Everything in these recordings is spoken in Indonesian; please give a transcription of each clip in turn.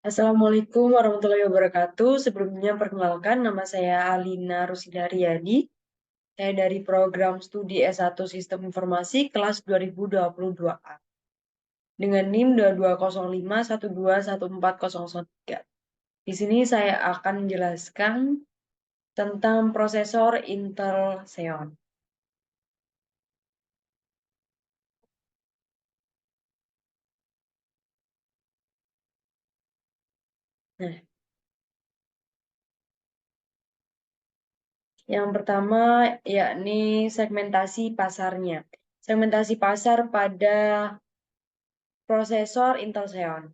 Assalamualaikum warahmatullahi wabarakatuh. Sebelumnya perkenalkan nama saya Alina Rusidaryadi. Saya dari program studi S1 Sistem Informasi kelas 2022A dengan NIM 2205121403. Di sini saya akan menjelaskan tentang prosesor Intel Xeon. Nah, yang pertama yakni segmentasi pasarnya. Segmentasi pasar pada prosesor Intel Xeon.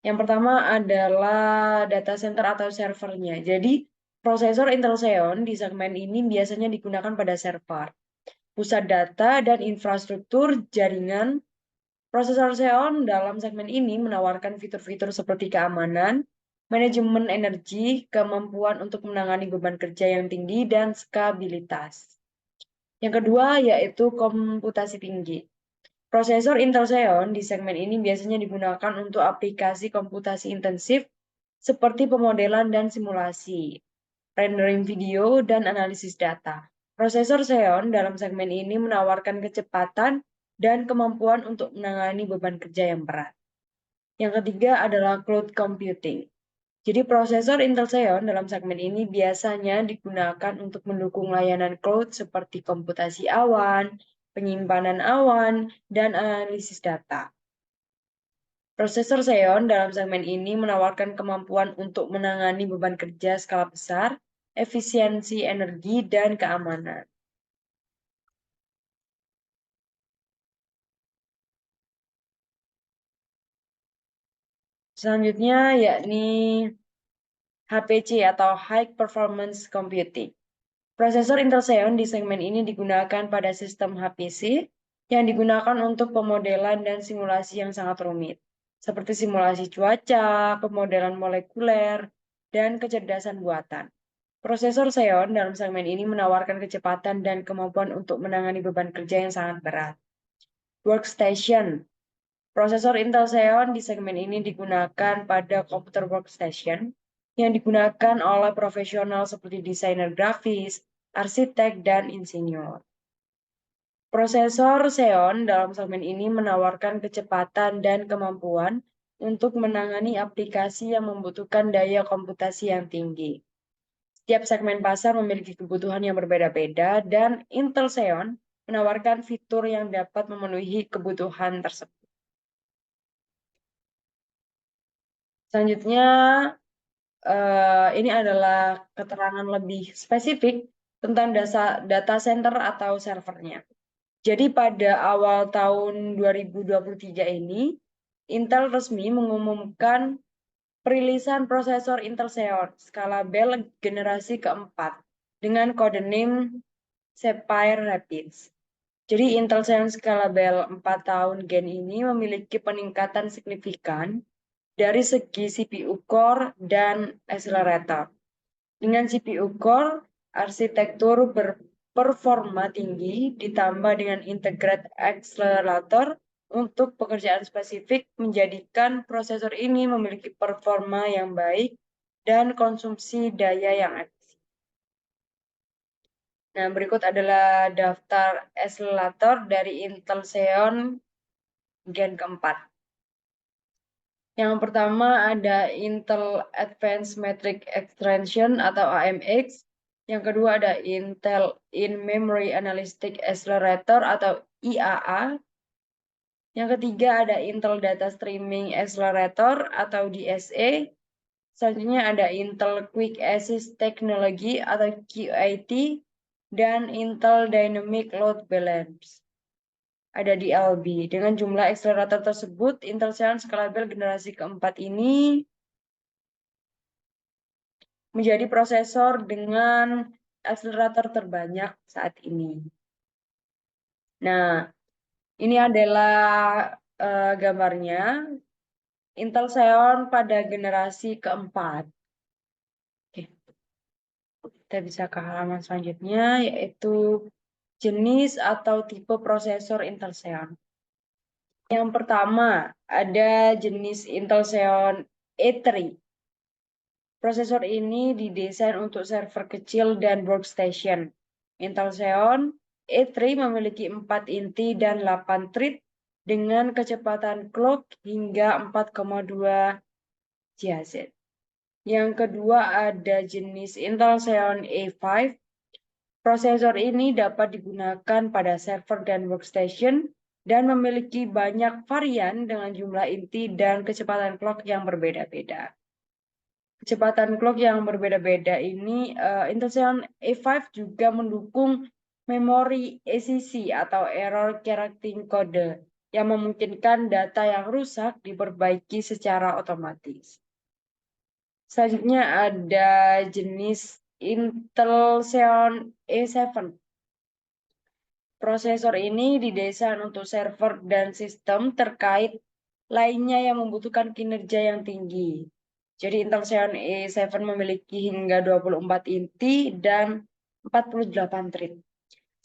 Yang pertama adalah data center atau servernya. Jadi, prosesor Intel Xeon di segmen ini biasanya digunakan pada server, pusat data, dan infrastruktur jaringan. Prosesor Xeon dalam segmen ini menawarkan fitur-fitur seperti keamanan, manajemen energi, kemampuan untuk menangani beban kerja yang tinggi, dan skabilitas. Yang kedua yaitu komputasi tinggi. Prosesor Intel Xeon di segmen ini biasanya digunakan untuk aplikasi komputasi intensif seperti pemodelan dan simulasi, rendering video, dan analisis data. Prosesor Xeon dalam segmen ini menawarkan kecepatan dan kemampuan untuk menangani beban kerja yang berat. Yang ketiga adalah cloud computing. Jadi prosesor Intel Xeon dalam segmen ini biasanya digunakan untuk mendukung layanan cloud seperti komputasi awan, penyimpanan awan, dan analisis data. Prosesor Xeon dalam segmen ini menawarkan kemampuan untuk menangani beban kerja skala besar, efisiensi energi, dan keamanan. Selanjutnya yakni HPC atau High Performance Computing. Prosesor Intel Xeon di segmen ini digunakan pada sistem HPC yang digunakan untuk pemodelan dan simulasi yang sangat rumit, seperti simulasi cuaca, pemodelan molekuler, dan kecerdasan buatan. Prosesor Xeon dalam segmen ini menawarkan kecepatan dan kemampuan untuk menangani beban kerja yang sangat berat. Workstation. Prosesor Intel Xeon di segmen ini digunakan pada komputer workstation yang digunakan oleh profesional seperti desainer grafis, arsitek, dan insinyur. Prosesor Xeon dalam segmen ini menawarkan kecepatan dan kemampuan untuk menangani aplikasi yang membutuhkan daya komputasi yang tinggi. Setiap segmen pasar memiliki kebutuhan yang berbeda-beda dan Intel Xeon menawarkan fitur yang dapat memenuhi kebutuhan tersebut. Selanjutnya, ini adalah keterangan lebih spesifik tentang data center atau servernya. Jadi pada awal tahun 2023 ini, Intel resmi mengumumkan perilisan prosesor Intel Xeon skala Bell generasi keempat dengan kode name Sapphire Rapids. Jadi Intel Xeon skala Bell 4 tahun Gen ini memiliki peningkatan signifikan dari segi CPU core dan accelerator. Dengan CPU core, arsitektur berperforma tinggi ditambah dengan integrated accelerator untuk pekerjaan spesifik menjadikan prosesor ini memiliki performa yang baik dan konsumsi daya yang efisien. Nah, berikut adalah daftar accelerator dari Intel Xeon Gen keempat. Yang pertama ada Intel Advanced Matrix Extension atau AMX. Yang kedua ada Intel In-Memory Analytic Accelerator atau IAA. Yang ketiga ada Intel Data Streaming Accelerator atau DSA. Selanjutnya ada Intel Quick Assist Technology atau QAT dan Intel Dynamic Load Balance. Ada di LB. Dengan jumlah akselerator tersebut, Intel Xeon skala Bell generasi keempat ini menjadi prosesor dengan akselerator terbanyak saat ini. Nah, ini adalah gambarnya Intel Xeon pada generasi keempat. Oke. Kita bisa ke halaman selanjutnya, yaitu jenis atau tipe prosesor Intel Xeon. Yang pertama, ada jenis Intel Xeon E3. Prosesor ini didesain untuk server kecil dan workstation. Intel Xeon E3 memiliki 4 inti dan 8 thread dengan kecepatan clock hingga 4,2 GHz. Yang kedua ada jenis Intel Xeon E5. Prosesor ini dapat digunakan pada server dan workstation dan memiliki banyak varian dengan jumlah inti dan kecepatan clock yang berbeda-beda. Kecepatan clock yang berbeda-beda ini, Intel Xeon E5 juga mendukung memori ACC atau Error Correcting Code yang memungkinkan data yang rusak diperbaiki secara otomatis. Selanjutnya ada jenis Intel Xeon E7. Prosesor ini didesain untuk server dan sistem terkait lainnya yang membutuhkan kinerja yang tinggi. Jadi Intel Xeon E7 memiliki hingga 24 inti dan 48 thread,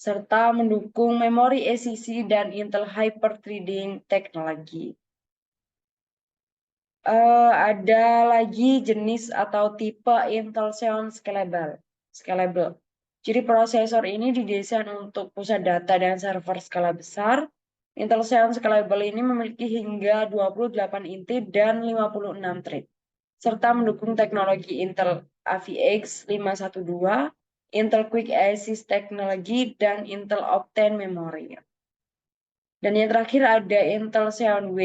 serta mendukung memori ACC dan Intel Hyper-Threading Technology. Ada lagi jenis atau tipe Intel Xeon Scalable. Jadi prosesor ini didesain untuk pusat data dan server skala besar. Intel Xeon Scalable ini memiliki hingga 28 inti dan 56 thread, serta mendukung teknologi Intel AVX 512, Intel Quick Assist Technology, dan Intel Optane Memory. Dan yang terakhir ada Intel Xeon W,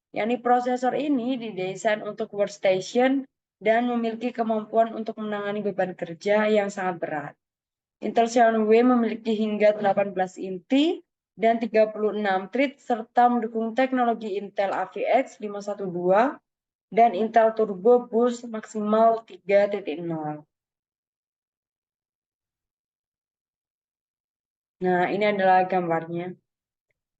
yakni prosesor ini didesain untuk workstation dan memiliki kemampuan untuk menangani beban kerja yang sangat berat. Intel Xeon W memiliki hingga 18 inti dan 36 thread serta mendukung teknologi Intel AVX 512 dan Intel Turbo Boost maksimal 3.0. Nah, ini adalah gambarnya.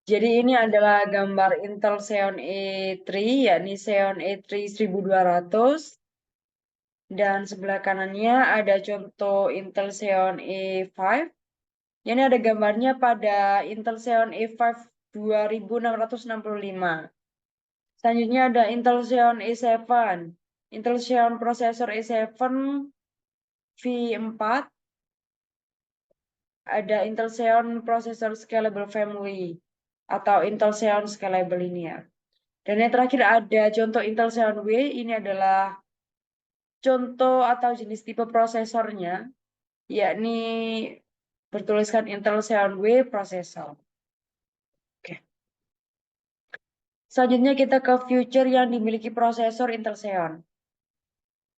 Jadi ini adalah gambar Intel Xeon E3, yakni Xeon E3 1200. Dan sebelah kanannya ada contoh Intel Xeon E5. Ini ada gambarnya pada Intel Xeon E5 2665. Selanjutnya ada Intel Xeon E7. Intel Xeon prosesor E7 V4. Ada Intel Xeon Processor Scalable Family atau Intel Xeon Scalable Linear. Dan yang terakhir ada contoh Intel Xeon W, ini adalah contoh atau jenis tipe prosesornya, yakni bertuliskan Intel Xeon W prosesor. Oke. Selanjutnya kita ke feature yang dimiliki prosesor Intel Xeon.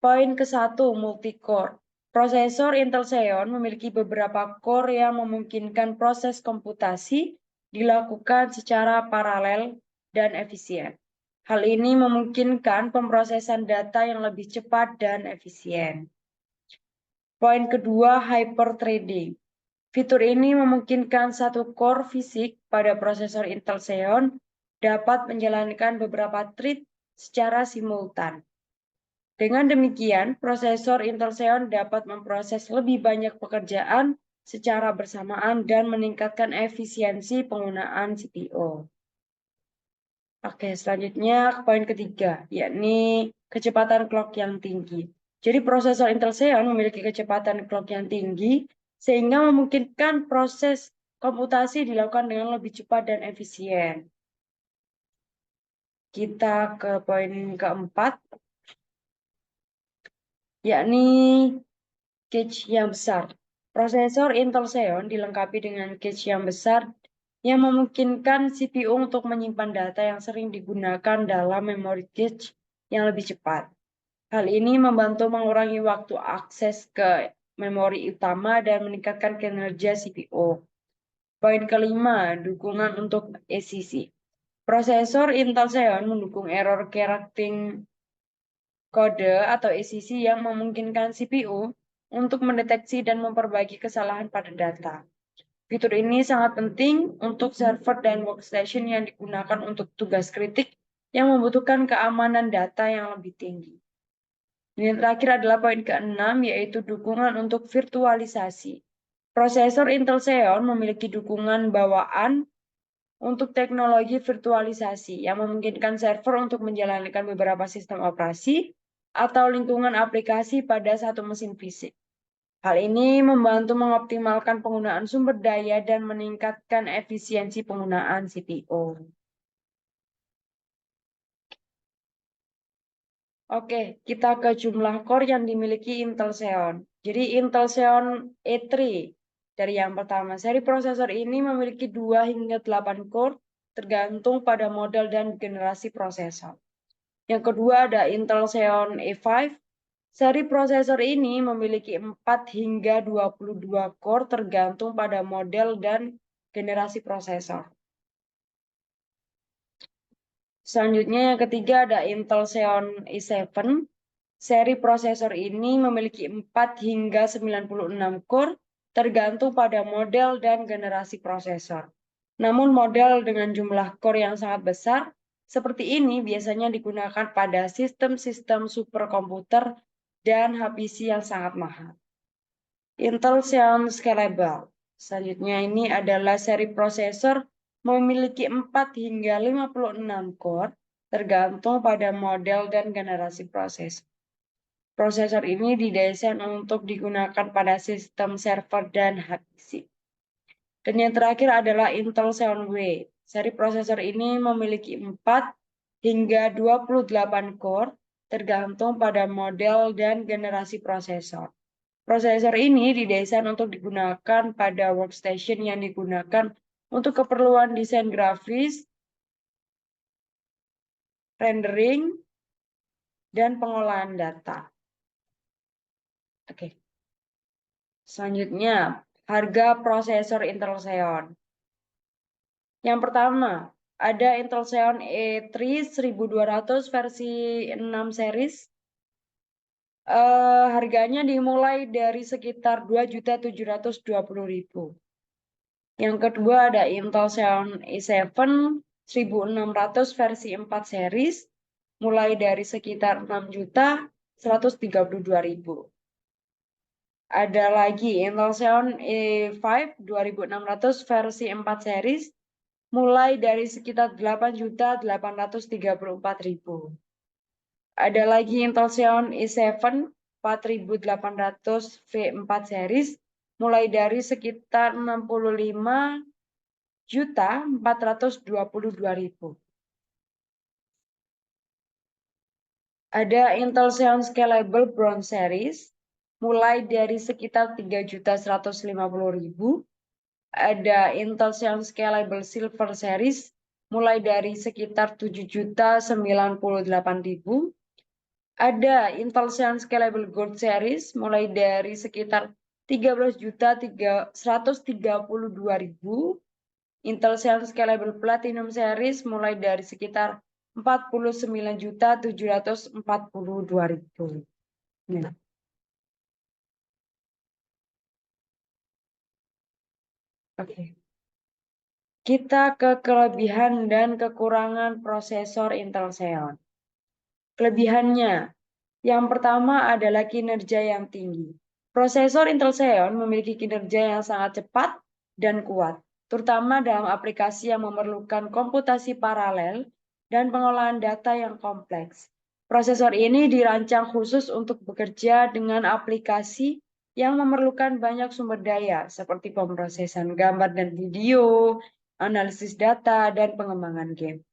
Poin ke-1, multi-core. Prosesor Intel Xeon memiliki beberapa core yang memungkinkan proses komputasi dilakukan secara paralel dan efisien. Hal ini memungkinkan pemrosesan data yang lebih cepat dan efisien. Poin kedua, hyper-threading. Fitur ini memungkinkan satu core fisik pada prosesor Intel Xeon dapat menjalankan beberapa thread secara simultan. Dengan demikian, prosesor Intel Xeon dapat memproses lebih banyak pekerjaan secara bersamaan dan meningkatkan efisiensi penggunaan CPU. Oke, selanjutnya poin ketiga, yakni kecepatan clock yang tinggi. Jadi prosesor Intel Xeon memiliki kecepatan clock yang tinggi, sehingga memungkinkan proses komputasi dilakukan dengan lebih cepat dan efisien. Kita ke poin keempat, yakni cache yang besar. Prosesor Intel Xeon dilengkapi dengan cache yang besar yang memungkinkan CPU untuk menyimpan data yang sering digunakan dalam memori cache yang lebih cepat. Hal ini membantu mengurangi waktu akses ke memori utama dan meningkatkan kinerja CPU. Poin kelima, dukungan untuk ACC. Prosesor Intel Xeon mendukung Error Correcting Code atau ACC yang memungkinkan CPU untuk mendeteksi dan memperbaiki kesalahan pada data. Fitur ini sangat penting untuk server dan workstation yang digunakan untuk tugas kritik yang membutuhkan keamanan data yang lebih tinggi. Yang terakhir adalah poin ke-6, yaitu dukungan untuk virtualisasi. Prosesor Intel Xeon memiliki dukungan bawaan untuk teknologi virtualisasi yang memungkinkan server untuk menjalankan beberapa sistem operasi atau lingkungan aplikasi pada satu mesin fisik. Hal ini membantu mengoptimalkan penggunaan sumber daya dan meningkatkan efisiensi penggunaan CPU. Oke, kita ke jumlah core yang dimiliki Intel Xeon. Jadi Intel Xeon E3 dari yang pertama, seri prosesor ini memiliki 2 hingga 8 core tergantung pada model dan generasi prosesor. Yang kedua ada Intel Xeon E5. Seri prosesor ini memiliki 4 hingga 22 core tergantung pada model dan generasi prosesor. Selanjutnya yang ketiga ada Intel Xeon i7. Seri prosesor ini memiliki 4 hingga 96 core tergantung pada model dan generasi prosesor. Namun model dengan jumlah core yang sangat besar seperti ini biasanya digunakan pada sistem-sistem superkomputer dan HPC yang sangat mahal. Intel Xeon Scalable. Selanjutnya ini adalah seri prosesor memiliki 4 hingga 56 core tergantung pada model dan generasi prosesor. Prosesor ini didesain untuk digunakan pada sistem server dan HPC. Dan yang terakhir adalah Intel Xeon W. Seri prosesor ini memiliki 4 hingga 28 core tergantung pada model dan generasi prosesor. Prosesor ini didesain untuk digunakan pada workstation yang digunakan untuk keperluan desain grafis, rendering, dan pengolahan data. Oke. Selanjutnya, harga prosesor Intel Xeon. Yang pertama, ada Intel Xeon E3 1200 versi 6 series. Harganya dimulai dari sekitar 2.720.000. Yang kedua ada Intel Xeon i7 1600 versi 4 series, mulai dari sekitar 6.132.000. Ada lagi Intel Xeon E5 2600 versi 4 series, mulai dari sekitar 8.834.000. Ada lagi Intel Xeon i7 4800 V4 series, mulai dari sekitar 65.422.000. Ada Intel Xeon Scalable Bronze Series, mulai dari sekitar 3.150.000. Ada Intel Xeon Scalable Silver Series, mulai dari sekitar 7.098.000. Ada Intel Xeon Scalable Gold Series, mulai dari sekitar 13.132.000. Intel Xeon Scalable Platinum Series, mulai dari sekitar 49.742.000. Nah. Oke. Kita ke kelebihan dan kekurangan prosesor Intel Xeon. Kelebihannya, yang pertama adalah kinerja yang tinggi. Prosesor Intel Xeon memiliki kinerja yang sangat cepat dan kuat, terutama dalam aplikasi yang memerlukan komputasi paralel dan pengolahan data yang kompleks. Prosesor ini dirancang khusus untuk bekerja dengan aplikasi yang memerlukan banyak sumber daya, seperti pemrosesan gambar dan video, analisis data, dan pengembangan game.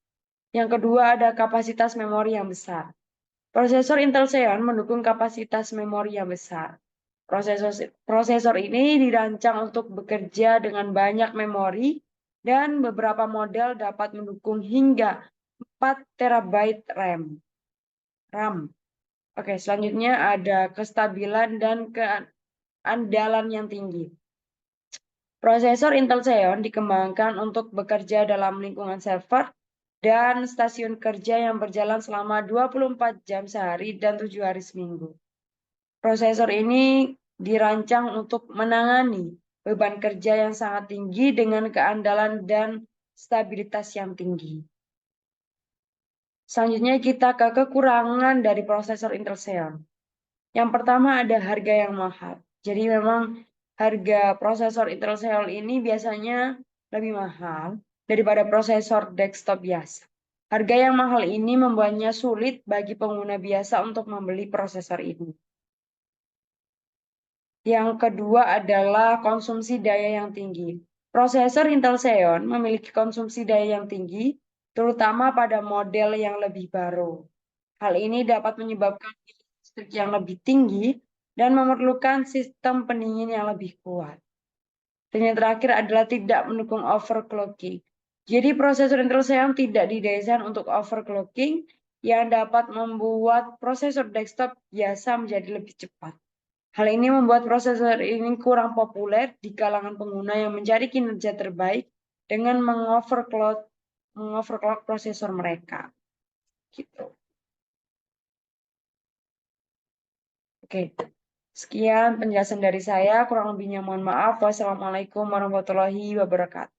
Yang kedua ada kapasitas memori yang besar. Prosesor Intel Xeon mendukung kapasitas memori yang besar. Prosesor ini dirancang untuk bekerja dengan banyak memori dan beberapa model dapat mendukung hingga 4 TB RAM. Oke, selanjutnya ada kestabilan dan keandalan yang tinggi. Prosesor Intel Xeon dikembangkan untuk bekerja dalam lingkungan server dan stasiun kerja yang berjalan selama 24 jam sehari dan 7 hari seminggu. Prosesor ini dirancang untuk menangani beban kerja yang sangat tinggi dengan keandalan dan stabilitas yang tinggi. Selanjutnya kita ke kekurangan dari prosesor Intel Xeon. Yang pertama ada harga yang mahal. Jadi memang harga prosesor Intel Xeon ini biasanya lebih mahal daripada prosesor desktop biasa. Harga yang mahal ini membuatnya sulit bagi pengguna biasa untuk membeli prosesor ini. Yang kedua adalah konsumsi daya yang tinggi. Prosesor Intel Xeon memiliki konsumsi daya yang tinggi, terutama pada model yang lebih baru. Hal ini dapat menyebabkan listrik yang lebih tinggi dan memerlukan sistem pendingin yang lebih kuat. Dan yang terakhir adalah tidak mendukung overclocking. Jadi prosesor Intel Xeon tidak didesain untuk overclocking yang dapat membuat prosesor desktop biasa menjadi lebih cepat. Hal ini membuat prosesor ini kurang populer di kalangan pengguna yang mencari kinerja terbaik dengan mengoverclock prosesor mereka. Gitu. Oke, sekian penjelasan dari saya. Kurang lebihnya mohon maaf. Wassalamualaikum warahmatullahi wabarakatuh.